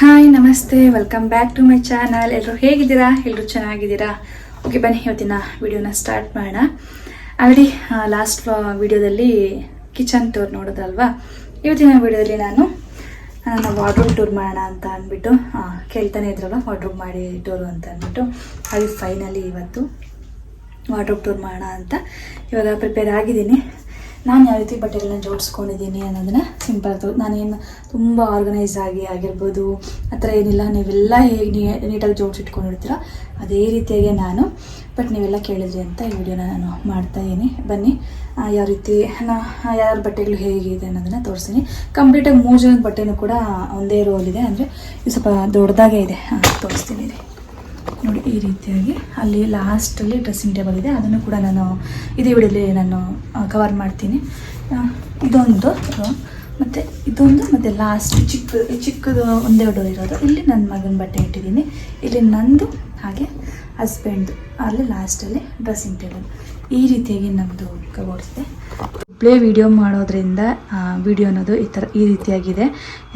Hi ನಮಸ್ತೆ, welcome back to my channel. ಎಲ್ಲರೂ ಹೇಗಿದ್ದೀರಾ? ಎಲ್ಲರೂ ಚೆನ್ನಾಗಿದ್ದೀರಾ? ಓಕೆ, ಬನ್ನಿ ಇವತ್ತಿನ ವಿಡಿಯೋನ ಸ್ಟಾರ್ಟ್ ಮಾಡೋಣ. ಆಲ್ರೆಡಿ ಲಾಸ್ಟ್ ವಿಡಿಯೋದಲ್ಲಿ ಕಿಚನ್ ಟೂರ್ ನೋಡೋದಲ್ವಾ. ಇವತ್ತಿನ ವಿಡಿಯೋದಲ್ಲಿ ನಾನು ವಾರ್ಡ್ರೋಬ್ ಟೂರ್ ಮಾಡೋಣ ಅಂತ ಅಂದ್ಬಿಟ್ಟು ಕೇಳ್ತಾನೆ ಇದ್ರಲ್ಲ, ವಾರ್ಡ್ರೋಬ್ ಮಾಡಿ ಟೂರು ಅಂತ ಅಂದ್ಬಿಟ್ಟು ಹಾಗೆ ಫೈನಲಿ ಇವತ್ತು ವಾರ್ಡ್ರೋಬ್ ಟೂರ್ ಮಾಡೋಣ ಅಂತ ಇವಾಗ ಪ್ರಿಪೇರ್ ಆಗಿದ್ದೀನಿ. ನಾನು ಯಾವ ರೀತಿ ಬಟ್ಟೆಗಳನ್ನ ಜೋಡಿಸ್ಕೊಂಡಿದ್ದೀನಿ ಅನ್ನೋದನ್ನ ಸಿಂಪಲ್ ನಾನೇನು ತುಂಬ ಆರ್ಗನೈಸ್ ಆಗಿರ್ಬೋದು ಆ ಥರ ಏನಿಲ್ಲ. ನೀವೆಲ್ಲ ಹೇಗೆ ನೀಟಾಗಿ ಜೋಡಿಸಿಟ್ಕೊಂಡಿರ್ತೀರೋ ಅದೇ ರೀತಿಯಾಗಿ ನಾನು, ಬಟ್ ನೀವೆಲ್ಲ ಕೇಳಿದ್ರಿ ಅಂತ ಈ ವಿಡಿಯೋನ ನಾನು ಮಾಡ್ತಾಯಿದ್ದೀನಿ. ಬನ್ನಿ ಯಾವ ರೀತಿ ಯಾರ ಬಟ್ಟೆಗಳು ಹೇಗಿದೆ ಅನ್ನೋದನ್ನು ತೋರಿಸ್ತೀನಿ. ಕಂಪ್ಲೀಟಾಗಿ 3 ಜನದ ಬಟ್ಟೆನೂ ಕೂಡ ಒಂದೇ ರೋಲ್ ಇದೆ, ಅಂದರೆ ಇದು ಸ್ವಲ್ಪ ದೊಡ್ಡದಾಗೇ ಇದೆ. ತೋರಿಸ್ತೀನಿ ಇದೆ ನೋಡಿ. ಈ ರೀತಿಯಾಗಿ ಅಲ್ಲಿ ಲಾಸ್ಟಲ್ಲಿ ಡ್ರೆಸ್ಸಿಂಗ್ ಟೇಬಲ್ ಇದೆ, ಅದನ್ನು ಕೂಡ ನಾನು ಇದೇ ವಿಡಿಯೋಲಿ ನಾನು ಕವರ್ ಮಾಡ್ತೀನಿ. ಇದೊಂದು ಮತ್ತು ಇದೊಂದು ಮತ್ತು ಲಾಸ್ಟ್ ಚಿಕ್ಕದು ಒಂದೇ ಡೋರ್ ಇರೋದು. ಇಲ್ಲಿ ನನ್ನ ಮಗನ ಬಟ್ಟೆ ಇಟ್ಟಿದ್ದೀನಿ, ಇಲ್ಲಿ ನಂದು ಹಾಗೆ ಹಸ್ಬೆಂಡ್ದು, ಅಲ್ಲಿ ಲಾಸ್ಟಲ್ಲಿ ಡ್ರೆಸ್ಸಿಂಗ್ ಟೇಬಲ್. ಈ ರೀತಿಯಾಗಿ ನಮ್ಮದು ಕಬೋರ್ಡ್ಸ್ ಇದೆ. ಒಬ್ಬಳೇ ವಿಡಿಯೋ ಮಾಡೋದ್ರಿಂದ ವಿಡಿಯೋ ಅನ್ನೋದು ಈ ರೀತಿಯಾಗಿದೆ,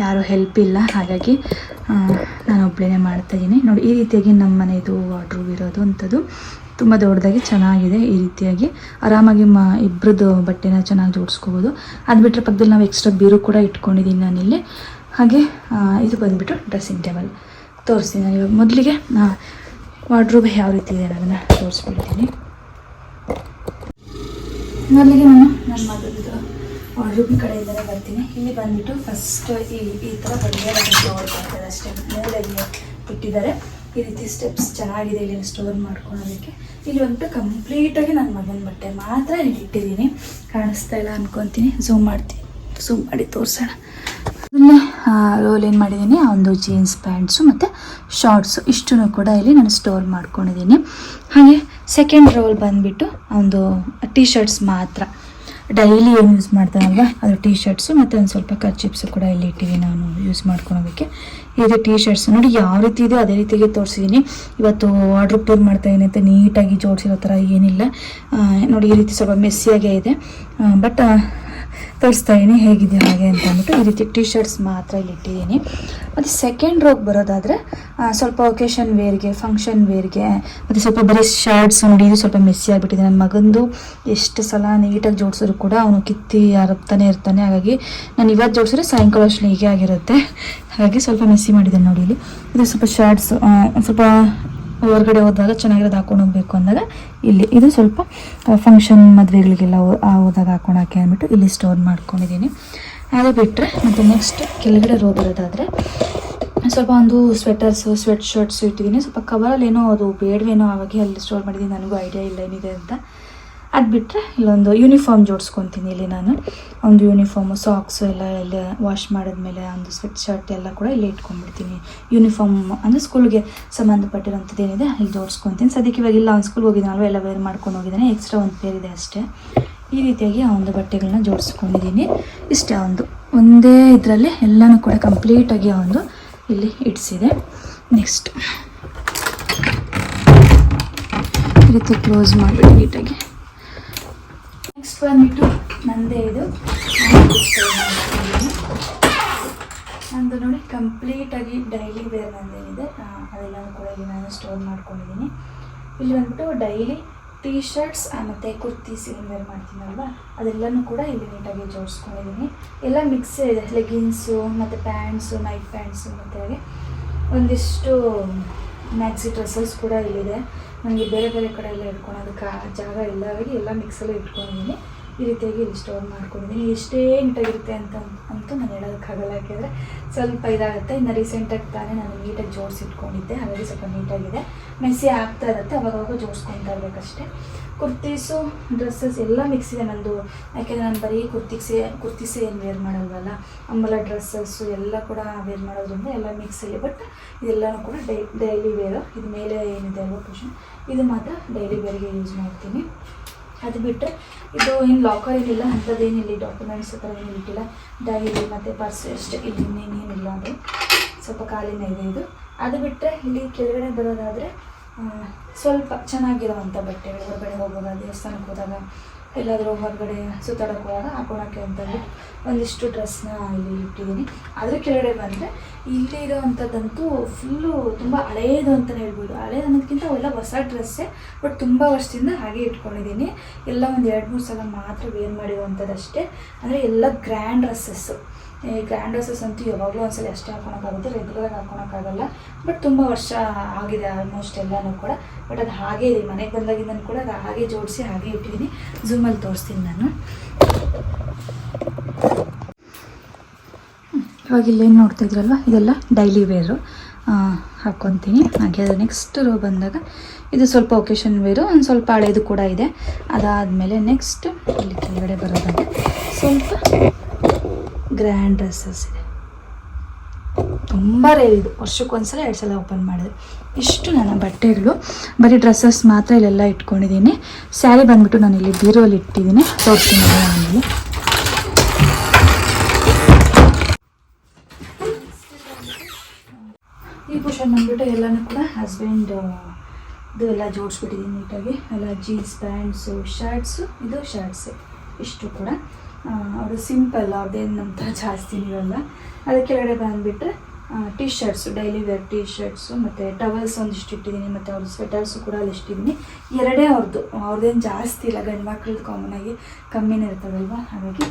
ಯಾರೂ ಹೆಲ್ಪ್ ಇಲ್ಲ. ಹಾಗಾಗಿ ನಾನು ಒಬ್ಬಳೇ ಮಾಡ್ತಾಯಿದ್ದೀನಿ ನೋಡಿ. ಈ ರೀತಿಯಾಗಿ ನಮ್ಮ ಮನೆಯದು ವಾರ್ಡ್ರೋಬ್ ಇರೋದು ಅಂಥದ್ದು ತುಂಬ ದೊಡ್ಡದಾಗಿ ಚೆನ್ನಾಗಿದೆ. ಈ ರೀತಿಯಾಗಿ ಆರಾಮಾಗಿ ಇಬ್ಬರದ್ದು ಬಟ್ಟೆನ ಚೆನ್ನಾಗಿ ಜೋಡಿಸ್ಕೋಬೋದು. ಅದು ಬಿಟ್ಟರೆ ಪಕ್ಕದಲ್ಲಿ ನಾವು ಎಕ್ಸ್ಟ್ರಾ ಬೀರು ಕೂಡ ಇಟ್ಕೊಂಡಿದ್ದೀನಿ ನಾನಿಲ್ಲಿ. ಹಾಗೆ ಇದು ಬಂದುಬಿಟ್ಟು ಡ್ರೆಸ್ಸಿಂಗ್ ಟೇಬಲ್ ತೋರಿಸ್ತೀನಿ ನಾನು ಇವಾಗ. ಮೊದಲಿಗೆ ವಾರ್ಡ್ರೋಬ್ ಯಾವ ರೀತಿ ಇದೆ ಅನ್ನೋದನ್ನು ತೋರಿಸ್ಬಿಡ್ತೀನಿ. ಮೊದಲಿಗೆ ನಾನು ನನ್ನ ಮಗದ್ದು ವಾರ್ಡ್ರೋಬ್ ಕಡೆಯಿಂದಲೇ ಬರ್ತೀನಿ. ಇಲ್ಲಿ ಬಂದುಬಿಟ್ಟು ಫಸ್ಟ್ ಈ ಥರ ಬಂದೇ ಸ್ಟೋರ್ ಬರ್ತದೆ ಅಷ್ಟೇ, ಮೂಲೆಗೆ ಇಟ್ಟಿದ್ದಾರೆ. ಈ ರೀತಿ ಸ್ಟೆಪ್ಸ್ ಚೆನ್ನಾಗಿದೆ ಇಲ್ಲಿ ಸ್ಟೋರ್ ಮಾಡ್ಕೊಳೋದಕ್ಕೆ. ಇಲ್ಲಿ ಬಂದುಬಿಟ್ಟು ಕಂಪ್ಲೀಟಾಗಿ ನನ್ನ ಮಗನ ಬಟ್ಟೆ ಮಾತ್ರ ಇಲ್ಲಿ ಇಟ್ಟಿದ್ದೀನಿ. ಕಾಣಿಸ್ತಾ ಇಲ್ಲ ಅನ್ಕೊತೀನಿ, ಝೂಮ್ ಮಾಡಿ ತೋರಿಸೋಣ. ಅದನ್ನೇ ರೋಲ್ ಏನು ಮಾಡಿದ್ದೀನಿ, ಒಂದು ಜೀನ್ಸ್ ಪ್ಯಾಂಟ್ಸು ಮತ್ತು ಶಾರ್ಟ್ಸು ಇಷ್ಟೂ ಕೂಡ ಇಲ್ಲಿ ನಾನು ಸ್ಟೋರ್ ಮಾಡ್ಕೊಂಡಿದ್ದೀನಿ. ಹಾಗೆ ಸೆಕೆಂಡ್ ರೋಲ್ ಬಂದುಬಿಟ್ಟು ಒಂದು ಟೀ ಶರ್ಟ್ಸ್ ಮಾತ್ರ, ಡೈಲಿ ಏನು ಯೂಸ್ ಮಾಡ್ತಾನಲ್ವ ಅದು ಟೀ ಶರ್ಟ್ಸು ಮತ್ತು ಒಂದು ಸ್ವಲ್ಪ ಕರ್ಚಿಪ್ಸು ಕೂಡ ಇಲ್ಲಿ ಇಟ್ಟಿದ್ದೀನಿ ನಾನು ಯೂಸ್ ಮಾಡ್ಕೊಳೋದಕ್ಕೆ. ಇದು ಟೀ ಶರ್ಟ್ಸ್ ನೋಡಿ ಯಾವ ರೀತಿ ಇದೆ ಅದೇ ರೀತಿಗೆ ತೋರಿಸಿದ್ದೀನಿ. ಇವತ್ತು ವಾರ್ಡ್ರೋಬ್ ಟೂರ್ ಮಾಡ್ತಾಯಿದ್ದೀನಿ ಅಂತ ನೀಟಾಗಿ ಜೋಡಿಸಿರೋ ಥರ ಏನಿಲ್ಲ ನೋಡಿ. ಈ ರೀತಿ ಸ್ವಲ್ಪ ಮೆಸ್ಸಿಯಾಗೇ ಇದೆ, ಬಟ್ ತೋರಿಸ್ತಾ ಇದ್ದೀನಿ ಹೇಗಿದೆ ಹಾಗೆ ಅಂತ ಅಂದ್ಬಿಟ್ಟು. ಈ ರೀತಿ ಟೀ ಶರ್ಟ್ಸ್ ಮಾತ್ರ ಇಲ್ಲಿ ಇಟ್ಟಿದ್ದೀನಿ. ಮತ್ತು ಸೆಕೆಂಡ್ ರೋಗ್ ಬರೋದಾದರೆ ಸ್ವಲ್ಪ ಒಕೇಶನ್ ವೇರ್ಗೆ, ಫಂಕ್ಷನ್ ವೇರ್ಗೆ ಮತ್ತು ಸ್ವಲ್ಪ ಬರೀ ಶರ್ಟ್ಸ್ ನೋಡಿ. ಇದು ಸ್ವಲ್ಪ ಮೆಸ್ಸಿ ಆಗಿಬಿಟ್ಟಿದೆ. ನನ್ನ ಮಗಂದು ಎಷ್ಟು ಸಲ ನೀಟಾಗಿ ಜೋಡಿಸಿದ್ರು ಕೂಡ ಅವನು ಕಿತ್ತಿ ಹರಪ್ತಾನೆ ಇರ್ತಾನೆ. ಹಾಗಾಗಿ ನಾನು ಇವತ್ತು ಜೋಡಿಸಿದ್ರೆ ಸಾಯಂಕಾಲ ಅಷ್ಟು ಹೀಗೆ ಆಗಿರುತ್ತೆ. ಹಾಗಾಗಿ ಸ್ವಲ್ಪ ಮೆಸ್ಸಿ ಮಾಡಿದ್ದೇನೆ ನೋಡಿ. ಇಲ್ಲಿ ಇದು ಸ್ವಲ್ಪ ಶರ್ಟ್ಸ್ ಸ್ವಲ್ಪ ಹೊರಗಡೆ ಹೋದಾಗ ಚೆನ್ನಾಗಿರೋದು ಹಾಕೊಂಡು ಹೋಗಬೇಕು ಅಂದಾಗ ಇಲ್ಲಿ, ಇದು ಸ್ವಲ್ಪ ಫಂಕ್ಷನ್ ಮದುವೆಗಳಿಗೆಲ್ಲ ಹೋದಾಗ ಹಾಕೊಳಕ್ಕೆ ಅಂದ್ಬಿಟ್ಟು ಇಲ್ಲಿ ಸ್ಟೋರ್ ಮಾಡ್ಕೊಂಡಿದ್ದೀನಿ. ಅದು ಬಿಟ್ಟರೆ ಮತ್ತು ನೆಕ್ಸ್ಟ್ ಕೆಳಗಡೆ ರೋ ಬರೋದಾದರೆ ಸ್ವಲ್ಪ ಒಂದು ಸ್ವೆಟರ್ಸು ಸ್ವೆಟ್ ಶರ್ಟ್ಸು ಇಟ್ಟಿದ್ದೀನಿ. ಸ್ವಲ್ಪ ಕವರಲ್ಲಿ ಏನೋ ಅದು ಬೇಡವೇನೋ ಆವಾಗಿ ಅಲ್ಲಿ ಸ್ಟೋರ್ ಮಾಡಿದ್ದೀನಿ, ನನಗೂ ಐಡಿಯಾ ಇಲ್ಲ ಏನಿದೆ ಅಂತ. ಅದು ಬಿಟ್ಟರೆ ಇಲ್ಲೊಂದು ಯೂನಿಫಾರ್ಮ್ ಜೋಡಿಸ್ಕೊತೀನಿ. ಇಲ್ಲಿ ನಾನು ಒಂದು ಯೂನಿಫಾರ್ಮು ಸಾಕ್ಸು ಎಲ್ಲ ಇಲ್ಲಿ ವಾಶ್ ಮಾಡಿದ್ಮೇಲೆ ಒಂದು ಸ್ವೆಟ್ ಶರ್ಟ್ ಎಲ್ಲ ಕೂಡ ಇಲ್ಲಿ ಇಟ್ಕೊಂಡ್ಬಿಡ್ತೀನಿ. ಯೂನಿಫಾರ್ಮ್ ಅಂದರೆ ಸ್ಕೂಲ್ಗೆ ಸಂಬಂಧಪಟ್ಟಿರೋಂಥದ್ದು ಏನಿದೆ ಇಲ್ಲಿ ಜೋಡಿಸ್ಕೊತೀನಿ. ಸದ್ಯಕ್ಕೆ ಇವಾಗ ಇಲ್ಲ, ಒಂದು ಸ್ಕೂಲ್ಗೆ ಹೋಗಿದ್ದಾನಲ್ವ ಎಲ್ಲ ವೇರ್ ಮಾಡ್ಕೊಂಡು ಹೋಗಿದ್ದಾನೆ, ಎಕ್ಸ್ಟ್ರಾ ಒಂದು ಪೇರ್ ಇದೆ ಅಷ್ಟೇ. ಈ ರೀತಿಯಾಗಿ ಆ ಒಂದು ಬಟ್ಟೆಗಳನ್ನ ಜೋಡಿಸ್ಕೊಂಡಿದ್ದೀನಿ. ಇಷ್ಟೇ ಒಂದೇ ಇದರಲ್ಲಿ ಎಲ್ಲನೂ ಕೂಡ ಕಂಪ್ಲೀಟಾಗಿ ಆ ಒಂದು ಇಲ್ಲಿ ಇಡಿಸಿದೆ. ನೆಕ್ಸ್ಟ್ ಈ ರೀತಿ ಕ್ಲೋಸ್ ಮಾಡಿಬಿಟ್ಟು ನೀಟಾಗಿ. ನೆಕ್ಸ್ಟ್ ಬಂದುಬಿಟ್ಟು ನಂದೇ ಇದು ನಂದು ನೋಡಿ ಕಂಪ್ಲೀಟಾಗಿ ಡೈಲಿ ವೇರ್ ನಂದೇನಿದೆ ಅದೆಲ್ಲನೂ ಕೂಡ ಇಲ್ಲಿ ನಾನು ಸ್ಟೋರ್ ಮಾಡ್ಕೊಂಡಿದ್ದೀನಿ. ಇಲ್ಲಿ ಬಂದುಬಿಟ್ಟು ಡೈಲಿ ಟೀ ಶರ್ಟ್ಸ್ ಮತ್ತು ಕುರ್ತೀಸ್ ಏನು ವೇರ್ ಮಾಡ್ತೀನಲ್ವ ಅದೆಲ್ಲನೂ ಕೂಡ ಇಲ್ಲಿ ನೀಟಾಗಿ ಜೋಡಿಸ್ಕೊಂಡಿದ್ದೀನಿ. ಎಲ್ಲ ಮಿಕ್ಸ್ ಇದೆ, ಲೆಗಿನ್ಸು ಮತ್ತು ಪ್ಯಾಂಟ್ಸು, ನೈಟ್ ಪ್ಯಾಂಟ್ಸು ಮತ್ತು ಹಾಗೆ ಒಂದಿಷ್ಟು ಮ್ಯಾಕ್ಸಿ ಡ್ರೆಸ್ಸಸ್ ಕೂಡ ಇಲ್ಲಿದೆ. ನನಗೆ ಬೇರೆ ಬೇರೆ ಕಡೆ ಎಲ್ಲ ಇಟ್ಕೊಳೋದಕ್ಕೆ ಜಾಗ ಇಲ್ಲ, ಹಾಗಾಗಿ ಎಲ್ಲ ಮಿಕ್ಸಲ್ಲೇ ಇಟ್ಕೊಂಡಿದ್ದೀನಿ. ಈ ರೀತಿಯಾಗಿ ಇಲ್ಲಿ ಸ್ಟೋರ್ ಮಾಡ್ಕೊಂಡಿದ್ದೀನಿ. ಎಷ್ಟೇ ನೀಟಾಗಿರುತ್ತೆ ಅಂತೂ ನಾನು ಹೇಳೋದಕ್ಕಾಗಲ್ಲ, ಯಾಕೆಂದರೆ ಸ್ವಲ್ಪ ಇದಾಗುತ್ತೆ. ಇನ್ನು ರೀಸೆಂಟಾಗಿ ತಾನೇ ನಾನು ನೀಟಾಗಿ ಜೋಡಿಸಿಟ್ಕೊಂಡಿದ್ದೆ, ಹಾಗಾಗಿ ಸ್ವಲ್ಪ ನೀಟಾಗಿದೆ. ಮೆಸ್ಸಿ ಆಗ್ತಾ ಇರುತ್ತೆ, ಅವಾಗವಾಗ ಜೋಡಿಸ್ಕೊತಾ ಇರಬೇಕಷ್ಟೇ. ಕುರ್ತೀಸು ಡ್ರೆಸ್ಸಸ್ ಎಲ್ಲ ಮಿಕ್ಸ್ ಇದೆ ನಂದು, ಯಾಕೆಂದರೆ ನಾನು ಬರೀ ಕುರ್ತೀಸೇ ಏನು ವೇರ್ ಮಾಡಲ್ವಲ್ಲ, ಆಮೇಲೆ ಡ್ರೆಸ್ಸಸ್ಸು ಎಲ್ಲ ಕೂಡ ವೇರ್ ಮಾಡೋದ್ರಿಂದ ಎಲ್ಲ ಮಿಕ್ಸ್ ಇದೆ. ಬಟ್ ಇದೆಲ್ಲನೂ ಕೂಡ ಡೈಲಿ ವೇರು. ಇದು ಮೇಲೆ ಏನಿದೆ ಅಲ್ವ ಪೋಷನ್, ಇದು ಮಾತ್ರ ಡೈಲಿ ವೇರ್ಗೆ ಯೂಸ್ ಮಾಡ್ತೀನಿ. ಅದು ಬಿಟ್ಟರೆ ಇದು ಏನು ಲಾಕರ್ ಏನಿಲ್ಲ, ಅಂಥದ್ದೇನಿಲ್ಲ, ಡಾಕ್ಯುಮೆಂಟ್ಸ್ ಆ ಥರ ಏನು ಇಟ್ಟಿಲ್ಲ. ಡೈರಿ ಮತ್ತು ಪರ್ಸ್ ಅಷ್ಟೇ, ಇಲ್ಲಿ ಇನ್ನೇನಿಲ್ಲ, ಅದು ಸ್ವಲ್ಪ ಖಾಲಿನೇ ಇದೆ ಇದು. ಅದು ಬಿಟ್ಟರೆ ಇಲ್ಲಿ ಕೆಳಗಡೆ ಬರೋದಾದರೆ ಸ್ವಲ್ಪ ಚೆನ್ನಾಗಿರೋವಂಥ ಬಟ್ಟೆಗಳು, ಹೊರಗಡೆ ಹೋಗುವಾಗ ದೇವಸ್ಥಾನಕ್ಕೆ ಹೋದಾಗ ಎಲ್ಲಾದರೂ ಹೊರಗಡೆ ಸುತ್ತಾಡೋಕೆ ಹೋದಾಗ ಹಾಕೊಳಕ್ಕೆ ಅಂತಂದು ಒಂದಿಷ್ಟು ಡ್ರೆಸ್ನ ಇಲ್ಲಿ ಇಟ್ಟಿದ್ದೀನಿ. ಅದ್ರ ಕೆಳಗಡೆ ಬಂದರೆ ಇಲ್ಲಿ ಇರೋವಂಥದ್ದಂತೂ ಫುಲ್ಲು ತುಂಬ ಹಳೇದು ಅಂತಲೇ ಹೇಳ್ಬೋದು. ಹಳೇದು ಅನ್ನೋದಕ್ಕಿಂತ ಅವೆಲ್ಲ ಹೊಸ ಡ್ರೆಸ್ಸೇ, ಬಟ್ ತುಂಬ ವರ್ಷದಿಂದ ಹಾಗೆ ಇಟ್ಕೊಂಡಿದ್ದೀನಿ. ಎಲ್ಲ ಒಂದು 2-3 ಸಲ ಮಾತ್ರ ವೇರ್ ಮಾಡಿರುವಂಥದ್ದು ಅಷ್ಟೇ. ಅಂದರೆ ಎಲ್ಲ ಗ್ರ್ಯಾಂಡ್ ಡ್ರೆಸ್ಸಸ್ಸು. ಈ ಗ್ರ್ಯಾಂಡ್ ಡ್ರೆಸ್ಸಸ್ ಅಂತೂ ಯಾವಾಗಲೂ ಒಂದ್ಸಲ ಅಷ್ಟೇ ಹಾಕೊಳಕ್ಕಾಗುತ್ತೆ, ರೆಗ್ಯುಲರಾಗಿ ಹಾಕೊಳಕ್ಕಾಗಲ್ಲ. ಬಟ್ ತುಂಬ ವರ್ಷ ಆಗಿದೆ ಆಲ್ಮೋಸ್ಟ್ ಎಲ್ಲನೂ ಕೂಡ. ಬಟ್ ಅದು ಹಾಗೇ ಇದೆ, ಮನೆಗೆ ಬಂದಾಗಿಂದನೂ ಕೂಡ ಅದು ಹಾಗೆ ಜೋಡಿಸಿ ಹಾಗೆ ಇಟ್ಟಿದ್ದೀನಿ. ಝೂಮಲ್ಲಿ ತೋರಿಸ್ತೀನಿ ನಾನು. ಇವಾಗ ಇಲ್ಲೇನು ನೋಡ್ತಾ ಇದ್ರಲ್ವ, ಇದೆಲ್ಲ ಡೈಲಿ ವೇರು ಹಾಕ್ಕೊತೀನಿ. ಹಾಗೆ ಅದು ನೆಕ್ಸ್ಟ್ ರೋ ಬಂದಾಗ ಇದು ಸ್ವಲ್ಪ ಒಕೇಶನ್ ವೇರು, ಒಂದು ಸ್ವಲ್ಪ ಹಳೇದು ಕೂಡ ಇದೆ. ಅದಾದಮೇಲೆ ನೆಕ್ಸ್ಟ್ ಇಲ್ಲಿ ಕೆಳಗಡೆ ಬರೋದಾದರೆ ಸ್ವಲ್ಪ ಗ್ರ್ಯಾಂಡ್ ಡ್ರೆಸ್ಸಸ್ ಇದೆ. ತುಂಬ ರೇರ್ ಇದು, ವರ್ಷಕ್ಕೊಂದ್ಸಲ 2 ಸಲ ಓಪನ್ ಮಾಡಿದೆ. ಇಷ್ಟು ನನ್ನ ಬಟ್ಟೆಗಳು, ಬರೀ ಡ್ರೆಸ್ಸಸ್ ಮಾತ್ರ ಇಲ್ಲೆಲ್ಲ ಇಟ್ಕೊಂಡಿದ್ದೀನಿ. ಸ್ಯಾರಿ ಬಂದುಬಿಟ್ಟು ನಾನು ಇಲ್ಲಿ ಬೀರೋಲ್ಲಿ ಇಟ್ಟಿದ್ದೀನಿ, ತೋರಿಸ್ತೀನಿ ಆಮೇಲೆ. ಈ ಕುಷನ್ ಬಂದುಬಿಟ್ಟು ಎಲ್ಲನೂ ಕೂಡ ಹಸ್ಬೆಂಡ್ ಇದು ಎಲ್ಲ ಜೋಡಿಸ್ಬಿಟ್ಟಿದ್ದೀನಿ ನೀಟಾಗಿ. ಎಲ್ಲ ಜೀನ್ಸ್ ಪ್ಯಾಂಟ್ಸು, ಶರ್ಟ್ಸು, ಇದು ಶರ್ಟ್ಸು ಇಷ್ಟು ಕೂಡ ಅವರು ಸಿಂಪಲ್, ಅವ್ರದ್ದೇನು ನಮ್ಮ ಥರ ಜಾಸ್ತಿ ಇರೋಲ್ಲ. ಅದಕ್ಕೆ ಕೆಳಗಡೆ ಬಂದುಬಿಟ್ರೆ T shirts, daily wear T shirts ಮತ್ತು ಟವಲ್ಸ್ ಒಂದಿಷ್ಟು ಇಟ್ಟಿದ್ದೀನಿ. ಮತ್ತು ಅವ್ರ ಸ್ವೆಟರ್ಸು ಕೂಡ ಅಲ್ಲಿ ಇಟ್ಟಿದ್ದೀನಿ. 2 ಅವ್ರದ್ದೇನು ಜಾಸ್ತಿ ಇಲ್ಲ, ಗಂಡು ಮಕ್ಳದ್ದು ಕಾಮನಾಗಿ ಕಮ್ಮಿನೇ ಇರ್ತಾವಲ್ವ, ಹಾಗಾಗಿ.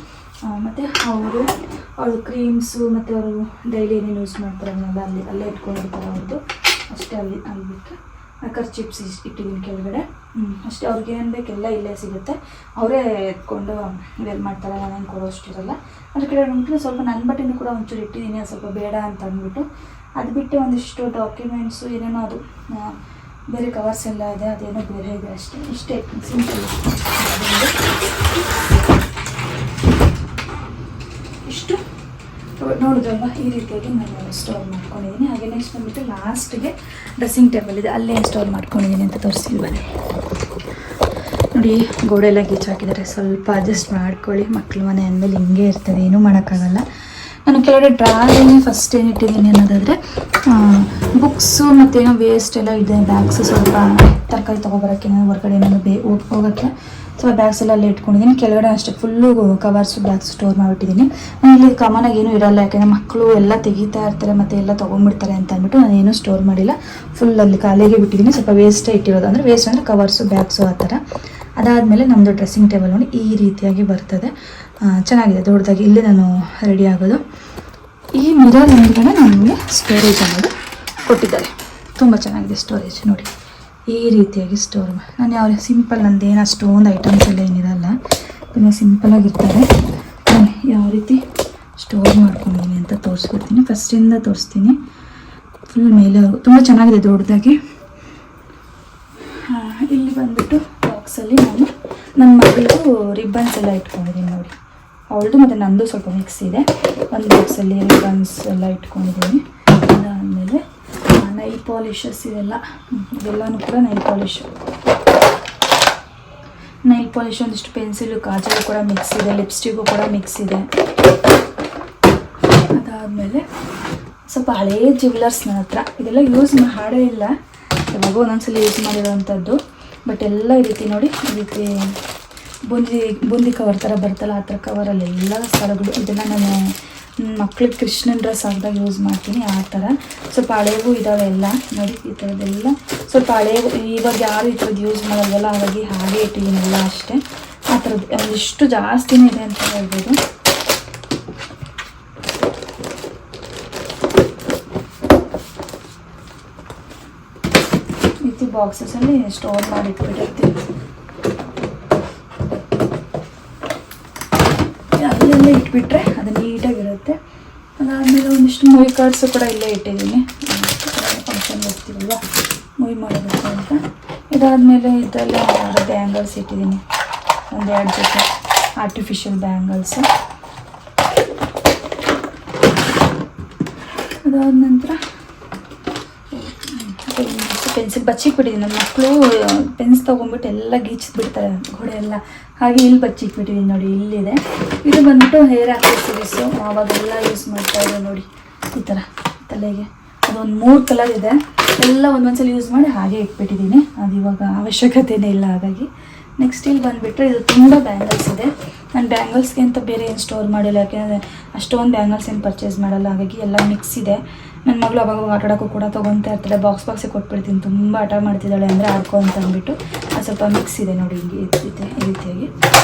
ಮತ್ತು ಅವ್ರದ್ದು ಕ್ರೀಮ್ಸು ಮತ್ತು ಅವರು ಡೈಲಿ ಏನೇನು ಯೂಸ್ ಮಾಡ್ತಾರೆ ಅದನ್ನೆಲ್ಲ ಅಲ್ಲೇ ಇಟ್ಕೊಂಡಿರ್ತಾರೆ ಅವ್ರದ್ದು ಅಷ್ಟೇ. ಅಲ್ಲಿ ಬಿಟ್ಟು ಖರ್ಚಿಪ್ಸ್ ಇಟ್ಟಿದ್ದೀನಿ ಕೆಳಗಡೆ ಅಷ್ಟೇ. ಅವ್ರಿಗೆ ಏನು ಬೇಕೆಲ್ಲ ಇಲ್ಲೇ ಸಿಗುತ್ತೆ, ಅವರೇ ಎತ್ಕೊಂಡು ವೇರ್ ಮಾಡ್ತಾರೆ, ನಾನೇನು ಕೊಡೋಷ್ಟಿರಲ್ಲ. ಅದ್ರ ಕಡೆ ಬಂದ್ಬಿಟ್ಟು ಸ್ವಲ್ಪ ನನ್ನ ಬಟ್ಟೆನೂ ಕೂಡ ಒಂಚೂರು ಇಟ್ಟಿದ್ದೀನಿ, ಅದು ಸ್ವಲ್ಪ ಬೇಡ ಅಂತ ಅಂದ್ಬಿಟ್ಟು. ಅದು ಬಿಟ್ಟು ಒಂದಿಷ್ಟು ಡಾಕ್ಯುಮೆಂಟ್ಸು ಏನೇನೋ ಅದು ಬೇರೆ ಕವರ್ಸ್ ಎಲ್ಲ ಇದೆ, ಅದೇನೋ ಬೇರೆ ಇದೆ ಅಷ್ಟೇ. ಇಷ್ಟೇ ಸಿಂಪಲ್ ಇಷ್ಟು ನೋಡಿದ್ರಲ್ವ, ಈ ರೀತಿಯಾಗಿ ನಾನು ಸ್ಟೋರ್ ಮಾಡ್ಕೊಂಡಿದ್ದೀನಿ. ಹಾಗೆ ನೆಕ್ಸ್ಟ್ ಬಂದುಬಿಟ್ಟು ಲಾಸ್ಟಿಗೆ ಡ್ರೆಸ್ಸಿಂಗ್ ಟೇಬಲ್ ಇದೆ, ಅಲ್ಲೇ ಸ್ಟೋರ್ ಮಾಡ್ಕೊಂಡಿದ್ದೀನಿ ಅಂತ ತೋರಿಸ್ತೀನಿ ಬನ್ನಿ. ನೋಡಿ, ಗೋಡೆ ಎಲ್ಲ ಗೀಚಾಕಿದ್ದಾರೆ, ಸ್ವಲ್ಪ ಅಡ್ಜಸ್ಟ್ ಮಾಡ್ಕೊಳ್ಳಿ. ಮಕ್ಳು ಮನೆ ಅಂದಮೇಲೆ ಹಿಂಗೆ ಇರ್ತದೆ, ಏನೂ ಮಾಡೋಕ್ಕಾಗಲ್ಲ. ನಾನು ಕೆಳಗಡೆ ಡ್ರಾಯಲ್ಲಿ ಫಸ್ಟ್ ಏನು ಇಟ್ಟಿದ್ದೀನಿ ಅನ್ನೋದಾದರೆ ಬುಕ್ಸು ಮತ್ತೇನೋ ವೇಸ್ಟ್ ಎಲ್ಲ ಇದೆ, ಬ್ಯಾಗ್ಸು, ಸ್ವಲ್ಪ ತರಕಾರಿ ತೊಗೊಬರೋಕ್ಕೆ ಹೊರಗಡೆ ಏನಾದರೂ ಹೋಗೋಕ್ಕೆ ಸ್ವಲ್ಪ ಬ್ಯಾಗ್ಸ್ ಎಲ್ಲ ಅಲ್ಲೇ ಇಟ್ಕೊಂಡಿದ್ದೀನಿ. ಕೆಳಗಡೆ ಅಷ್ಟೇ ಫುಲ್ಲು ಕವರ್ಸು ಬ್ಯಾಗ್ಸ್ ಸ್ಟೋರ್ ಮಾಡಿಬಿಟ್ಟಿದ್ದೀನಿ. ನಾನು ಇಲ್ಲಿ ಕಾಮನಾಗಿ ಏನೂ ಇರೋಲ್ಲ, ಯಾಕೆಂದರೆ ಮಕ್ಕಳು ಎಲ್ಲ ತೆಗಿತಾ ಇರ್ತಾರೆ ಮತ್ತು ಎಲ್ಲ ತೊಗೊಂಡ್ಬಿಡ್ತಾರೆ ಅಂತ ಅಂದ್ಬಿಟ್ಟು ನಾನು ಏನೂ ಸ್ಟೋರ್ ಮಾಡಿಲ್ಲ. ಫುಲ್ ಅಲ್ಲಿ ಖಾಲಿಗೆ ಬಿಟ್ಟಿದ್ದೀನಿ. ಸ್ವಲ್ಪ ವೇಸ್ಟೇ ಇಟ್ಟಿರೋದು, ಅಂದರೆ ವೇಸ್ಟ್ ಅಂದರೆ ಕವರ್ಸು ಬ್ಯಾಗ್ಸು ಆ ಥರ. ಅದಾದಮೇಲೆ ನಮ್ಮದು ಡ್ರೆಸ್ಸಿಂಗ್ ಟೇಬಲ್ ನೋಡಿ ಈ ರೀತಿಯಾಗಿ ಬರ್ತದೆ, ಚೆನ್ನಾಗಿದೆ, ದೊಡ್ಡದಾಗಿ. ಇಲ್ಲಿ ನಾನು ರೆಡಿ ಆಗೋದು. ಈ ಮಿರರ್ ಹಿಂದ್ಗಡೆ ನಮಗೆ ಸ್ಟೋರೇಜ್ ಅನ್ನೋದು ಕೊಟ್ಟಿದ್ದಾರೆ, ತುಂಬ ಚೆನ್ನಾಗಿದೆ ಸ್ಟೋರೇಜ್ ನೋಡಿ. ಈ ರೀತಿಯಾಗಿ ಸ್ಟೋರ್ ನಾನು ಯಾವ ಸಿಂಪಲ್, ನಂದೇನು ಅಷ್ಟೊಂದು ಐಟಮ್ಸ್ ಎಲ್ಲ ಏನಿರಲ್ಲ, ತುಂಬ ಸಿಂಪಲಾಗಿರ್ತಾರೆ. ಯಾವ ರೀತಿ ಸ್ಟೋರ್ ಮಾಡ್ಕೊಂಡಿದ್ದೀನಿ ಅಂತ ತೋರಿಸ್ಬಿಡ್ತೀನಿ. ಫಸ್ಟಿಂದ ತೋರಿಸ್ತೀನಿ, ಫುಲ್ ಮೇಲೆ ತುಂಬ ಚೆನ್ನಾಗಿದೆ ದೊಡ್ಡದಾಗಿ. ಇಲ್ಲಿ ಬಂದುಬಿಟ್ಟು ಬಾಕ್ಸಲ್ಲಿ ನಾನು ನನ್ನ ಮಗಳಿಗೂ ರಿಬ್ಬನ್ಸ್ ಎಲ್ಲ ಇಟ್ಕೊಂಡಿದ್ದೀನಿ ನೋಡಿ. ಅವಳದು ಮತ್ತು ನಂದು ಸ್ವಲ್ಪ ಮಿಕ್ಸ್ ಇದೆ. ಒಂದು ಬಾಕ್ಸಲ್ಲಿ ರಿಬ್ಬನ್ಸ್ ಎಲ್ಲ ಇಟ್ಕೊಂಡಿದ್ದೀನಿ. ಅದಾದಮೇಲೆ ನೈಲ್ ಪಾಲಿಷಸ್ ಇದೆಲ್ಲನೂ ಕೂಡ ನೈಲ್ ಪಾಲಿಶ್ ಒಂದಿಷ್ಟು ಪೆನ್ಸಿಲು, ಕಾಜಲು ಕೂಡ ಮಿಕ್ಸ್ ಇದೆ, ಲಿಪ್ಸ್ಟಿಕ್ಕು ಕೂಡ ಮಿಕ್ಸ್ ಇದೆ. ಅದಾದಮೇಲೆ ಸ್ವಲ್ಪ ಹಳೇ ಜ್ಯುವೆಲರ್ಸ್ ನನ್ನ ಹತ್ರ, ಇದೆಲ್ಲ ಯೂಸ್ ಮಾಡೇ ಇಲ್ಲ, ಯಾವಾಗೋ ಒಂದೊಂದ್ಸಲ ಯೂಸ್ ಮಾಡಿರೋವಂಥದ್ದು. ಬಟ್ ಎಲ್ಲ ಈ ರೀತಿ ನೋಡಿ, ಈ ರೀತಿ ಬೂಂದಿ ಕವರ್ ಥರ ಬರ್ತಲ್ಲ, ಆ ಥರ ಕವರಲ್ಲೆಲ್ಲ ಸರಗಳು. ಇದನ್ನು ನಾನು ಮಕ್ಳಿಗೆ ಕೃಷ್ಣನ ಡ್ರೆಸ್ ಹಾಕಿದಾಗ ಯೂಸ್ ಮಾಡ್ತೀನಿ, ಆ ಥರ. ಸ್ವಲ್ಪ ಹಳೇವು ಇದ್ದಾವೆ ಎಲ್ಲ ನೋಡಿ, ಈ ಥರದ್ದೆಲ್ಲ ಸ್ವಲ್ಪ ಹಳೇವು. ಇವಾಗ ಯಾರು ಈ ಥರದ್ದು ಯೂಸ್ ಮಾಡೋದಲ್ಲ, ಹಾಗಾಗಿ ಹಾಗೆ ಇಟ್ಟಿದ್ದೀನಿ ಎಲ್ಲ ಅಷ್ಟೇ. ಆ ಥರದ್ದು ಒಂದಿಷ್ಟು ಜಾಸ್ತಿನೇ ಇದೆ ಅಂತ ಹೇಳ್ಬೋದು. ಈ ರೀತಿ ಬಾಕ್ಸಸಲ್ಲಿ ಸ್ಟೋರ್ ಮಾಡಿ ಇಟ್ಬಿಟ್ಟಿರ್ತೀನಿ. ಅಲ್ಲೆಲ್ಲ ಇಟ್ಬಿಟ್ರೆ ಅದು ನೀಟಾಗಿರುತ್ತೆ. ಅದಾದಮೇಲೆ ಒಂದಿಷ್ಟು ಮೂವಿ ಕಾರ್ಡ್ಸು ಕೂಡ ಇಲ್ಲೇ ಇಟ್ಟಿದ್ದೀನಿ, ಫಂಕ್ಷನ್ ಹೋಗ್ತೀವಲ್ವ ಮೂವಿ ಮಾಡೋದಕ್ಕೆ ಅಂತ. ಇದಾದಮೇಲೆ ಇದೆಲ್ಲ ಬ್ಯಾಂಗಲ್ಸ್ ಇಟ್ಟಿದ್ದೀನಿ, 1-2 ಜೊತೆ ಆರ್ಟಿಫಿಷಿಯಲ್ ಬ್ಯಾಂಗಲ್ಸು. ಅದಾದ ನಂತರ ಪೆನ್ಸಿಲ್ ಬಚ್ಚಿಕ್ಬಿಟ್ಟಿದ್ದೀನಿ. ನನ್ನ ಮಕ್ಕಳು ಪೆನ್ಸ್ ತೊಗೊಂಡ್ಬಿಟ್ಟು ಎಲ್ಲ ಗೀಚಿದ್ ಬಿಡ್ತಾರೆ ಗೋಡೆ ಎಲ್ಲ, ಹಾಗೆ ಇಲ್ಲಿ ಬಚ್ಚಿಕ್ಬಿಟ್ಟಿದ್ದೀನಿ ನೋಡಿ, ಇಲ್ಲಿದೆ. ಇದು ಬಂದ್ಬಿಟ್ಟು ಹೇರ್ ಆಕ್ಸೆಸರೀಸು, ಆವಾಗೆಲ್ಲ ಯೂಸ್ ಮಾಡ್ತಾಯಿದ್ದೆ ನೋಡಿ, ಈ ಥರ ತಲೆಗೆ. ಅದೊಂದು 3 ಕಲರ್ ಇದೆ, ಎಲ್ಲ ಒಂದೊಂದ್ಸಲ ಯೂಸ್ ಮಾಡಿ ಹಾಗೆ ಇಟ್ಬಿಟ್ಟಿದ್ದೀನಿ. ಅದು ಇವಾಗ ಅವಶ್ಯಕತೆಯೇ ಇಲ್ಲ, ಹಾಗಾಗಿ ನೆಕ್ಸ್ಟ್ ಇಲ್ಲಿ ಬಂದುಬಿಟ್ರೆ ಇದು ತುಂಬ ಬ್ಯಾಂಗಲ್ಸ್ ಇದೆ. ನಾನು ಬ್ಯಾಂಗಲ್ಸ್ಗೆ ಅಂತ ಬೇರೆ ಏನು ಸ್ಟೋರ್ ಮಾಡಿಲ್ಲ, ಯಾಕೆಂದರೆ ಅಷ್ಟೊಂದು ಬ್ಯಾಂಗಲ್ಸ್ ಏನು ಪರ್ಚೇಸ್ ಮಾಡಲ್ಲ, ಹಾಗಾಗಿ ಎಲ್ಲ ಮಿಕ್ಸ್ ಇದೆ. ನನ್ನ ಮಗಳು ಅವಾಗ ಆಟ ಆಡೋಕ್ಕೂ ಕೂಡ ತೊಗೊತಾ ಇರ್ತಾಳೆ, ಬಾಕ್ಸಿಗೆ ಕೊಟ್ಬಿಡ್ತೀನಿ. ತುಂಬ ಆಟ ಮಾಡ್ತಿದ್ದಾಳೆ ಅಂದರೆ ಆಡ್ಕೊ ಅಂತ ಅಂದ್ಬಿಟ್ಟು ಅದು ಸ್ವಲ್ಪ ಮಿಕ್ಸ್ ಇದೆ ನೋಡಿ, ಹಿಂಗೆ ಇದೆ ಈ ರೀತಿಯಾಗಿ.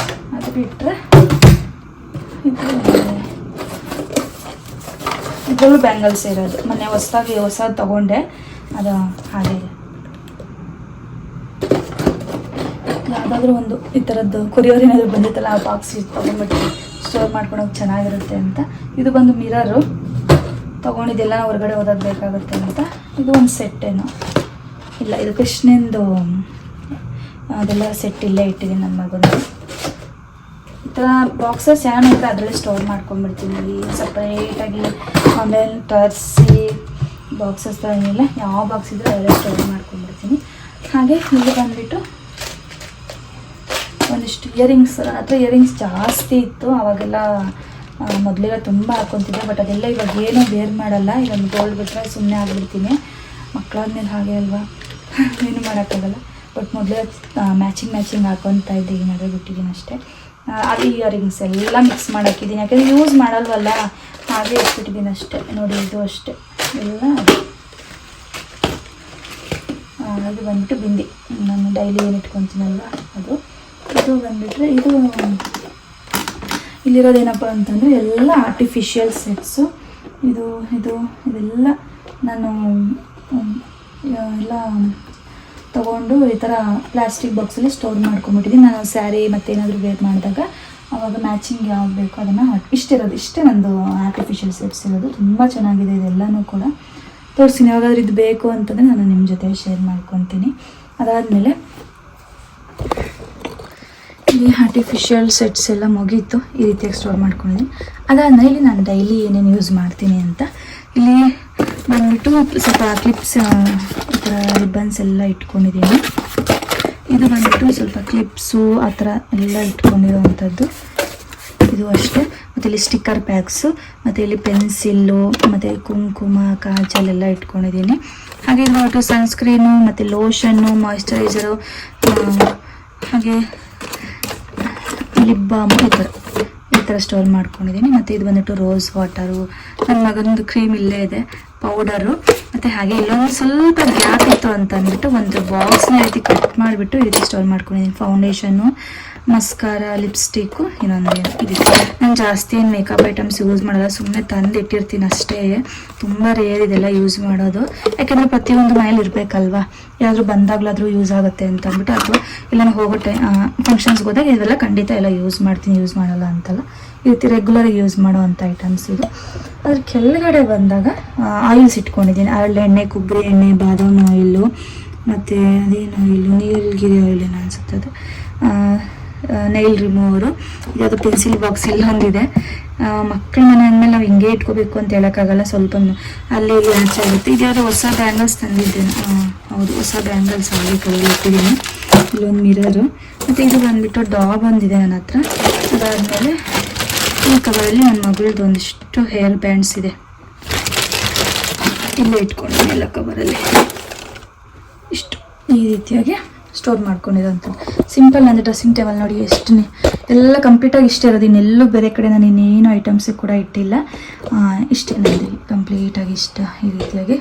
ಅದು ಬಿಟ್ಟರೆ ಇದರಲ್ಲೂ ಬ್ಯಾಂಗಲ್ಸ್ ಇರೋದು, ಮೊನ್ನೆ ಹೊಸದು ತೊಗೊಂಡೆ, ಅದು ಹಾಗೆ ಇದೆ. ಯಾವುದಾದ್ರೂ ಒಂದು ಈ ಥರದ್ದು ಕೊರಿಯರ್ ಏನಾದರೂ ಬಂದಿತ್ತಲ್ಲ, ಆ ಬಾಕ್ಸ್ ತೊಗೊಂಡ್ಬಿಟ್ಟು ಸ್ಟೋರ್ ಮಾಡ್ಕೊಳೋಕೆ ಚೆನ್ನಾಗಿರುತ್ತೆ ಅಂತ. ಇದು ಬಂದು ಮಿರರು ತೊಗೊಂಡಿದ್ದೆಲ್ಲ ಹೊರಗಡೆ ಓದೋದು ಬೇಕಾಗುತ್ತೆ ಅಂತ. ಇದು ಒಂದು ಸೆಟ್ಟೇನು ಇಲ್ಲ, ಇದು ಕೃಷ್ಣಂದು ಅದೆಲ್ಲ ಸೆಟ್ ಇಲ್ಲೇ ಇಟ್ಟಿದ್ದೀನಿ ನನ್ನ ಮಗನ. ಈ ಥರ ಬಾಕ್ಸಸ್ ಏನಿದ್ರೆ ಅದರಲ್ಲೇ ಸ್ಟೋರ್ ಮಾಡ್ಕೊಂಡ್ಬಿಡ್ತೀನಿ ಸಪ್ರೇಟಾಗಿ. ಆಮೇಲೆ ತರಿಸಿ ಬಾಕ್ಸಸ್ ಥರ ಏನಿಲ್ಲ, ಯಾವ ಬಾಕ್ಸ್ ಇದ್ದರೆ ಅದರಲ್ಲೇ ಸ್ಟೋರ್ ಮಾಡ್ಕೊಂಡ್ಬಿಡ್ತೀನಿ. ಹಾಗೆ ಇಲ್ಲಿ ಬಂದುಬಿಟ್ಟು ಒಂದಿಷ್ಟು ಇಯರಿಂಗ್ಸ್, ನನ್ನ ಹತ್ರ ಇಯರಿಂಗ್ಸ್ ಜಾಸ್ತಿ ಇತ್ತು ಆವಾಗೆಲ್ಲ, ಮೊದಲೆಲ್ಲ ತುಂಬ ಹಾಕ್ಕೊತಿದ್ದೆ. ಬಟ್ ಅದೆಲ್ಲ ಇವಾಗ ಏನೂ ಬೇರ್ ಮಾಡಲ್ಲ. ಇದೊಂದು ಗೋಲ್ಡ್ ಬಿಟ್ಟರೆ ಸುಮ್ಮನೆ ಆಗಿಬಿಡ್ತೀನಿ. ಮಕ್ಕಳಾದ್ಮೇಲೆ ಹಾಗೆ ಅಲ್ವಾ, ಏನೂ ಮಾಡೋಕ್ಕಾಗಲ್ಲ. ಬಟ್ ಮೊದಲೇ ಮ್ಯಾಚಿಂಗ್ ಹಾಕ್ಕೊತಾ ಇದ್ದೆ, ಈ ನಡುವೆ ಬಿಟ್ಟಿದ್ದೀನಿ ಅಷ್ಟೇ. ಅದು ಇಯರಿಂಗ್ಸ್ ಎಲ್ಲ ಮಿಕ್ಸ್ ಮಾಡಾಕಿದ್ದೀನಿ, ಯಾಕೆಂದರೆ ಯೂಸ್ ಮಾಡಲ್ವಲ್ಲ, ಹಾಗೆ ಇಟ್ಬಿಟ್ಟಿದ್ದೀನಿ ಅಷ್ಟೇ. ನೋಡಿ ಇದು ಅಷ್ಟೇ ಎಲ್ಲ. ಅದು ಬಂದುಬಿಟ್ಟು ಬಿಂದಿ, ನಾನು ಡೈಲಿ ಏನು ಇಟ್ಕೊತೀನಲ್ವ ಅದು. ಇದು ಬಂದುಬಿಟ್ರೆ ಇದು ಇಲ್ಲಿರೋದೇನಪ್ಪ ಅಂತಂದರೆ ಎಲ್ಲ ಆರ್ಟಿಫಿಷಿಯಲ್ ಸೆಟ್ಸು. ಇದೆಲ್ಲ ನಾನು ಎಲ್ಲ ತೊಗೊಂಡು ಈ ಥರ ಪ್ಲಾಸ್ಟಿಕ್ ಬಾಕ್ಸಲ್ಲಿ ಸ್ಟೋರ್ ಮಾಡ್ಕೊಂಬಿಟ್ಟಿದ್ದೀನಿ. ನಾನು ಸ್ಯಾರಿ ಮತ್ತು ಏನಾದರೂ ವೇರ್ ಮಾಡಿದಾಗ ಆವಾಗ ಮ್ಯಾಚಿಂಗ್ ಯಾವ್ದು ಬೇಕೋ ಅದನ್ನು ಇಷ್ಟೇ ನಂದು ಆರ್ಟಿಫಿಷಿಯಲ್ ಸೆಟ್ಸ್ ಇರೋದು. ತುಂಬ ಚೆನ್ನಾಗಿದೆ ಇದೆಲ್ಲನೂ ಕೂಡ. ತೋರಿಸ್ತೀನಿ, ಯಾವಾಗಾದ್ರೂ ಇದು ಬೇಕು ಅಂತಂದರೆ ನಾನು ನಿಮ್ಮ ಜೊತೆ ಶೇರ್ ಮಾಡ್ಕೊತೀನಿ. ಅದಾದಮೇಲೆ ಇಲ್ಲಿ ಆರ್ಟಿಫಿಷಿಯಲ್ ಸೆಟ್ಸ್ ಎಲ್ಲ ಮುಗೀತು, ಈ ರೀತಿಯಾಗಿ ಸ್ಟೋರ್ ಮಾಡ್ಕೊಂಡಿದ್ದೀನಿ. ಅದಾದಮೇಲೆ ಇಲ್ಲಿ ನಾನು ಡೈಲಿ ಏನೇನು ಯೂಸ್ ಮಾಡ್ತೀನಿ ಅಂತ ಇಲ್ಲಿ ಬಂದುಬಿಟ್ಟು ಸ್ವಲ್ಪ ಕ್ಲಿಪ್ಸ್, ಈ ಥರ ರಿಬ್ಬನ್ಸ್ ಎಲ್ಲ ಇಟ್ಕೊಂಡಿದ್ದೀನಿ. ಇದು ಬಂದುಬಿಟ್ಟು ಸ್ವಲ್ಪ ಕ್ಲಿಪ್ಸು ಆ ಥರ ಎಲ್ಲ ಇಟ್ಕೊಂಡಿರೋವಂಥದ್ದು. ಇದು ಅಷ್ಟೇ. ಮತ್ತು ಇಲ್ಲಿ ಸ್ಟಿಕ್ಕರ್ ಪ್ಯಾಕ್ಸು, ಮತ್ತು ಇಲ್ಲಿ ಪೆನ್ಸಿಲ್ಲು, ಮತ್ತು ಕುಂಕುಮ, ಕಾಜಲ್ ಎಲ್ಲ ಇಟ್ಕೊಂಡಿದ್ದೀನಿ. ಹಾಗೆ ಇದು ಬಂದುಬಿಟ್ಟು ಸನ್ಸ್ಕ್ರೀನು, ಮತ್ತು ಲೋಷನ್ನು, ಮಾಯಿಶ್ಚರೈಸರು, ಹಾಗೆ ಲಿಪ್ ಬಾಮ್, ಈ ಥರ ಸ್ಟೋರ್ ಮಾಡ್ಕೊಂಡಿದ್ದೀನಿ. ಮತ್ತು ಇದು ಬಂದುಬಿಟ್ಟು ರೋಸ್ ವಾಟರು, ನನ್ನ ಮಗನದು ಕ್ರೀಮ್ ಇಲ್ಲೇ ಇದೆ, ಪೌಡರು. ಮತ್ತು ಹಾಗೆ ಇಲ್ಲೊಂದು ಸ್ವಲ್ಪ ಗ್ಯಾಪ್ ಇತ್ತು ಅಂತ ಅಂದ್ಬಿಟ್ಟು ಒಂದು ಬಾಕ್ಸ್ನ ರೀತಿ ಕಟ್ ಮಾಡಿಬಿಟ್ಟು ಈ ರೀತಿ ಸ್ಟೋರ್ ಮಾಡ್ಕೊಂಡಿದ್ದೀನಿ. ಫೌಂಡೇಶನ್ನು, ಮಸ್ಕಾರ, ಲಿಪ್ಸ್ಟಿಕ್ಕು, ಇನ್ನೊಂದು ಇದಕ್ಕೆ. ನಾನು ಜಾಸ್ತಿ ಏನು ಮೇಕಪ್ ಐಟಮ್ಸ್ ಯೂಸ್ ಮಾಡಲ್ಲ, ಸುಮ್ಮನೆ ತಂದು ಇಟ್ಟಿರ್ತೀನಿ ಅಷ್ಟೇ. ತುಂಬ ರೇರ್ ಇದೆಲ್ಲ ಯೂಸ್ ಮಾಡೋದು, ಯಾಕೆಂದರೆ ಪ್ರತಿಯೊಂದು ಮನೇಲಿ ಇರಬೇಕಲ್ವಾ, ಯಾರಾದರೂ ಬಂದಾಗಲಾದರೂ ಯೂಸ್ ಆಗುತ್ತೆ ಅಂತ ಅಂದ್ಬಿಟ್ಟು. ಅಥವಾ ಇಲ್ಲ ಹೋಗುತ್ತೆ ಫಂಕ್ಷನ್ಸ್ಗೆ ಹೋದಾಗ ಇದೆಲ್ಲ ಖಂಡಿತ ಎಲ್ಲ ಯೂಸ್ ಮಾಡ್ತೀನಿ, ಯೂಸ್ ಮಾಡಲ್ಲ ಅಂತಲ್ಲ. ಈ ರೀತಿ ರೆಗ್ಯುಲರಾಗಿ ಯೂಸ್ ಮಾಡೋವಂಥ ಐಟಮ್ಸ್ ಇದು. ಅದ್ರ ಕೆಳಗಡೆ ಬಂದಾಗ ಆಯಿಲ್ಸ್ ಇಟ್ಕೊಂಡಿದ್ದೀನಿ. ಹರಳೆಣ್ಣೆ, ಕೊಬ್ಬರಿ ಎಣ್ಣೆ, ಬಾದಾಮಿ ಆಯಿಲು, ಮತ್ತು ಅದೇನು ಆಯಿಲು, ನೀಲಗಿರಿ ಆಯಿಲ್ ಏನೋ ಅನಿಸುತ್ತೆ ಅದು, ನೈಲ್ ರಿಮೂವರು, ಯಾವುದು ಪೆನ್ಸಿಲ್ ಬಾಕ್ಸ್ ಇಲ್ಲೊಂದಿದೆ. ಮಕ್ಕಳ ಮನೆ ಅಂದಮೇಲೆ ನಾವು ಹಿಂಗೆ ಇಟ್ಕೋಬೇಕು ಅಂತ ಹೇಳೋಕ್ಕಾಗಲ್ಲ, ಸ್ವಲ್ಪ ಅಲ್ಲಿ ಇಲ್ಲಿ ಆಚೆ ಆಗುತ್ತೆ. ಇದ್ಯಾವುದೋ ಹೊಸ ಬ್ಯಾಂಗಲ್ಸ್ ತಂದಿದ್ದೇನೆ, ಹೌದು ಹೊಸ ಬ್ಯಾಂಗಲ್ಸ್ ಆಗಿ ಕೈಯಲ್ಲಿ ಇಟ್ಟಿದ್ದೀನಿ. ಇಲ್ಲೊಂದು ಮಿರರು, ಮತ್ತು ಇದು ಬಂದುಬಿಟ್ಟು ಡಾಗ್ ಒಂದಿದೆ ನನ್ನ ಹತ್ರ. ಅದಾದಮೇಲೆ ಈ ಕವರಲ್ಲಿ ನನ್ನ ಮಗಳದ್ದು ಒಂದಿಷ್ಟು ಹೇರ್ ಬ್ಯಾಂಡ್ಸ್ ಇದೆ, ಇಲ್ಲೇ ಇಟ್ಕೊಂಡಿದ್ದೀನಿ ಎಲ್ಲ ಕವರಲ್ಲಿ. ಇಷ್ಟು ಈ ರೀತಿಯಾಗಿ ಸ್ಟೋರ್ ಮಾಡ್ಕೊಂಡಿರೋಂಥದ್ದು. ಸಿಂಪಲ್ ಅಂದರೆ ಡ್ರೆಸ್ಸಿಂಗ್ ಟೇಬಲ್ ನೋಡಿ ಎಷ್ಟು ಎಲ್ಲ ಕಂಪ್ಲೀಟಾಗಿ ಇಷ್ಟೇ ಇರೋದು, ಇನ್ನೆಲ್ಲೂ ಬೇರೆ ಕಡೆ ನಾನು ಇನ್ನೇನು ಐಟಮ್ಸು ಕೂಡ ಇಟ್ಟಿಲ್ಲ. ಇಷ್ಟೇ ನನಗೆ ಕಂಪ್ಲೀಟಾಗಿ ಇಷ್ಟ. ಈ ರೀತಿಯಾಗಿ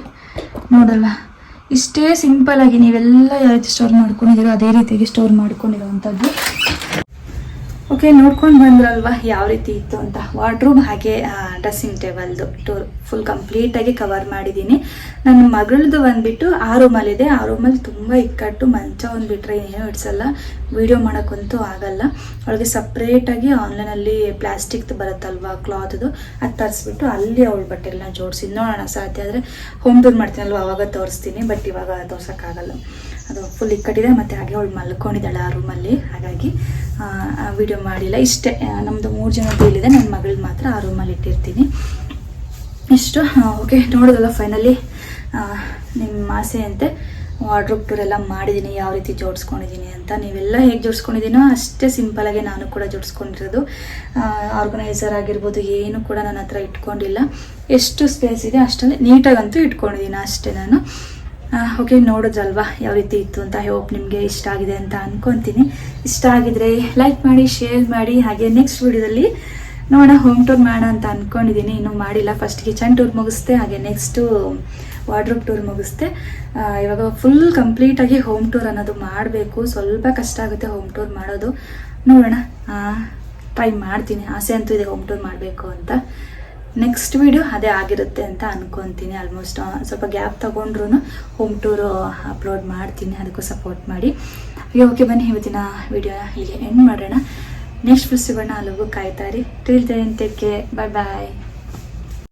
ನೋಡಲ್ಲ, ಇಷ್ಟೇ ಸಿಂಪಲ್ಲಾಗಿ ನೀವೆಲ್ಲ ಯಾವ ರೀತಿ ಸ್ಟೋರ್ ಮಾಡ್ಕೊಂಡಿದ್ದೀರೋ ಅದೇ ರೀತಿಯಾಗಿ ಸ್ಟೋರ್ ಮಾಡ್ಕೊಂಡಿರೋವಂಥದ್ದು. ಓಕೆ, ನೋಡ್ಕೊಂಡು ಬಂದ್ರಲ್ವ ಯಾವ ರೀತಿ ಇತ್ತು ಅಂತ. ವಾರ್ಡ್ರೂಮ್ ಹಾಗೆ ಡ್ರೆಸ್ಸಿಂಗ್ ಟೇಬಲ್ದು ಟೂರ್ ಫುಲ್ ಕಂಪ್ಲೀಟಾಗಿ ಕವರ್ ಮಾಡಿದ್ದೀನಿ. ನನ್ನ ಮಗಳದ್ದು ಬಂದುಬಿಟ್ಟು ಆ ರೂಮಲ್ಲಿದೆ. ಆ ರೂಮಲ್ಲಿ ತುಂಬ ಇಕ್ಕಟ್ಟು, ಮಂಚ ಒಂದು ಬಿಟ್ಟರೆ ಏನೂ ಇಡ್ಸಲ್ಲ. ವೀಡಿಯೋ ಮಾಡೋಕ್ಕಂತೂ ಆಗಲ್ಲ. ಅವಳಿಗೆ ಸಪ್ರೇಟಾಗಿ ಆನ್ಲೈನಲ್ಲಿ ಪ್ಲಾಸ್ಟಿಕ್ದು ಬರುತ್ತಲ್ವ ಕ್ಲಾತ್ದು, ಅದು ತರಿಸ್ಬಿಟ್ಟು ಅಲ್ಲಿ ಅವಳ ಬಟ್ಟೆಲ್ಲ ಜೋಡಿಸಿ ನೋಡೋಣ. ಸಾಧ್ಯ ಆದರೆ ಹೋಮ್ ಟೂರ್ ಮಾಡ್ತೀನಲ್ವ ಆವಾಗ ತೋರಿಸ್ತೀನಿ, ಬಟ್ ಇವಾಗ ತೋರ್ಸೋಕ್ಕಾಗಲ್ಲ, ಅದು ಫುಲ್ ಇಕ್ಕಟ್ಟಿದೆ. ಮತ್ತು ಹಾಗೆ ಅವಳು ಮಲ್ಕೊಂಡಿದ್ದಾಳೆ ಆ ರೂಮಲ್ಲಿ, ಹಾಗಾಗಿ ವಿಡಿಯೋ ಮಾಡಿಲ್ಲ. ಇಷ್ಟೇ, ನಮ್ಮದು 3 ಜನದ್ದು ಇಲ್ಲಿದೆ, ನನ್ನ ಮಗಳದ್ದು ಮಾತ್ರ ಆ ರೂಮಲ್ಲಿ ಇಟ್ಟಿರ್ತೀನಿ. ಇಷ್ಟು. ಓಕೆ, ನೋಡೋದಲ್ಲ ಫೈನಲಿ ನಿಮ್ಮ ಆಸೆಯಂತೆ ವಾರ್ಡ್ರೋಬ್ ಟೂರ್ ಎಲ್ಲ ಮಾಡಿದ್ದೀನಿ, ಯಾವ ರೀತಿ ಜೋಡಿಸ್ಕೊಂಡಿದ್ದೀನಿ ಅಂತ. ನೀವೆಲ್ಲ ಹೇಗೆ ಜೋಡಿಸ್ಕೊಂಡಿದ್ದೀನೋ ಅಷ್ಟೇ ಸಿಂಪಲಾಗಿ ನಾನು ಕೂಡ ಜೋಡಿಸ್ಕೊಂಡಿರೋದು. ಆರ್ಗನೈಸರ್ ಆಗಿರ್ಬೋದು ಏನು ಕೂಡ ನನ್ನ ಹತ್ರ ಇಟ್ಕೊಂಡಿಲ್ಲ. ಎಷ್ಟು ಸ್ಪೇಸ್ ಇದೆ ಅಷ್ಟಲ್ಲಿ ನೀಟಾಗಂತೂ ಇಟ್ಕೊಂಡಿದ್ದೀನಿ ಅಷ್ಟೇ ನಾನು. ಓಕೆ, ನೋಡೋದಲ್ವಾ ಯಾವ ರೀತಿ ಇತ್ತು ಅಂತ. ಐ ಹೋಪ್ ನಿಮಗೆ ಇಷ್ಟ ಆಗಿದೆ ಅಂತ ಅನ್ಕೊತೀನಿ. ಇಷ್ಟ ಆಗಿದ್ರೆ ಲೈಕ್ ಮಾಡಿ, ಶೇರ್ ಮಾಡಿ. ಹಾಗೆ ನೆಕ್ಸ್ಟ್ ವಿಡಿಯೋದಲ್ಲಿ ನೋಡೋಣ, ಹೋಮ್ ಟೂರ್ ಮಾಡೋಣ ಅಂತ ಅಂದ್ಕೊಂಡಿದ್ದೀನಿ. ಇನ್ನೂ ಮಾಡಿಲ್ಲ. ಫಸ್ಟ್ ಕಿಚನ್ ಟೂರ್ ಮುಗಿಸ್ತೆ, ಹಾಗೆ ನೆಕ್ಸ್ಟು ವಾರ್ಡ್ರೋಬ್ ಟೂರ್ ಮುಗಿಸ್ತೆ. ಇವಾಗ ಫುಲ್ ಕಂಪ್ಲೀಟಾಗಿ ಹೋಮ್ ಟೂರ್ ಅನ್ನೋದು ಮಾಡಬೇಕು. ಸ್ವಲ್ಪ ಕಷ್ಟ ಆಗುತ್ತೆ ಹೋಮ್ ಟೂರ್ ಮಾಡೋದು. ನೋಡೋಣ, ಟ್ರೈ ಮಾಡ್ತೀನಿ. ಆಸೆ ಅಂತೂ ಇದೆ ಹೋಮ್ ಟೂರ್ ಮಾಡಬೇಕು ಅಂತ. ನೆಕ್ಸ್ಟ್ ವಿಡಿಯೋ ಅದೇ ಆಗಿರುತ್ತೆ ಅಂತ ಅನ್ಕೊತೀನಿ. ಆಲ್ಮೋಸ್ಟ್ ಸ್ವಲ್ಪ ಗ್ಯಾಪ್ ತೊಗೊಂಡ್ರು ಹೋಮ್ ಟೂರು ಅಪ್ಲೋಡ್ ಮಾಡ್ತೀನಿ, ಅದಕ್ಕೂ ಸಪೋರ್ಟ್ ಮಾಡಿ. ಓಕೆ, ಬನ್ನಿ ಇವತ್ತಿನ ವಿಡಿಯೋ ಹೀಗೆ ಎಂಡ್ ಮಾಡೋಣ. ನೆಕ್ಸ್ಟ್ ಸಿಗೋಣ. ಅಲ್ಲಿಗೂ ಕಾಯ್ತಾರಿ. ಟಿಲ್ ದೆನ್ ಟೇಕ್ ಕೇರ್, ಬಾಯ್ ಬಾಯ್.